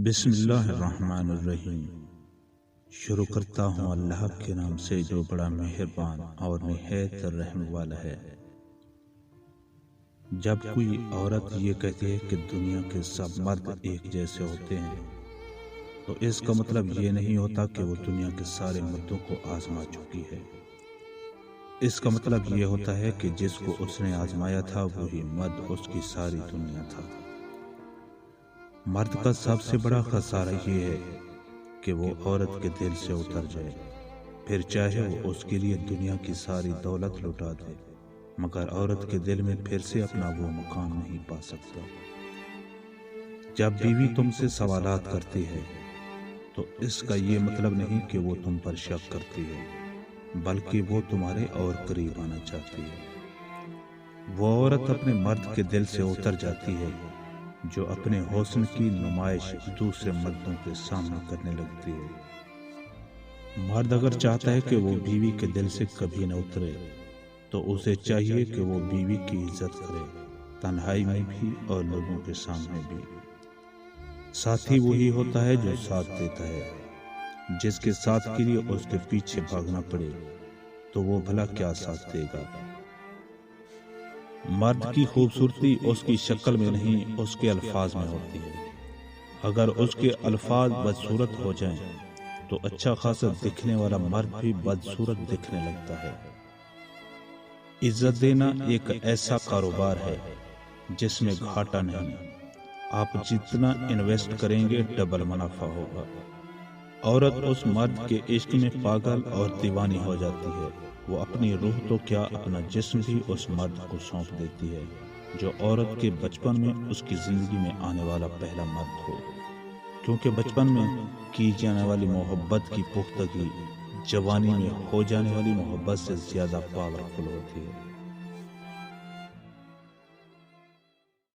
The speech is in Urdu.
بسم اللہ الرحمن الرحیم۔ شروع کرتا ہوں اللہ کے نام سے جو بڑا مہربان اور نہایت رحم والا ہے۔ جب کوئی عورت یہ کہتی ہے کہ دنیا کے سب مرد ایک جیسے ہوتے ہیں تو اس کا مطلب یہ نہیں ہوتا کہ وہ دنیا کے سارے مردوں کو آزما چکی ہے۔ اس کا مطلب یہ ہوتا ہے کہ جس کو اس نے آزمایا تھا وہی مرد اس کی ساری دنیا تھا۔ مرد کا سب سے بڑا خسارہ یہ ہے کہ وہ عورت کے دل سے اتر جائے، پھر چاہے وہ اس کے لیے دنیا کی ساری دولت لٹا دے، مگر عورت کے دل میں پھر سے اپنا وہ مقام نہیں پا سکتا۔ جب بیوی تم سے سوالات کرتی ہے تو اس کا یہ مطلب نہیں کہ وہ تم پر شک کرتی ہے، بلکہ وہ تمہارے اور قریب آنا چاہتی ہے۔ وہ عورت اپنے مرد کے دل سے اتر جاتی ہے جو اپنے حسن کی نمائش دوسرے مردوں کے سامنے کرنے لگتی ہے۔ مرد اگر چاہتا ہے کہ وہ بیوی کے دل سے کبھی نہ اترے تو اسے چاہیے کہ وہ بیوی کی عزت کرے، تنہائی میں بھی اور لوگوں کے سامنے بھی۔ ساتھی وہی ہوتا ہے جو ساتھ دیتا ہے۔ جس کے ساتھ کے لیے اس کے پیچھے بھاگنا پڑے تو وہ بھلا کیا ساتھ دے گا۔ مرد کی خوبصورتی اس کی شکل میں نہیں، اس کے الفاظ میں ہوتی ہے۔ اگر اس کے الفاظ بدصورت ہو جائیں تو اچھا خاصا دکھنے والا مرد بھی بدصورت دکھنے لگتا ہے۔ عزت دینا ایک ایسا کاروبار ہے جس میں گھاٹا نہیں، آپ جتنا انویسٹ کریں گے ڈبل منافع ہوگا۔ عورت اس مرد کے عشق میں پاگل اور دیوانی ہو جاتی ہے، وہ اپنی روح تو کیا اپنا جسم بھی اس مرد کو سونپ دیتی ہے جو عورت کے بچپن میں اس کی زندگی میں آنے والا پہلا مرد ہو، کیونکہ بچپن میں کی جانے والی محبت کی پختگی جوانی میں ہو جانے والی محبت سے زیادہ پاورفل ہوتی ہے۔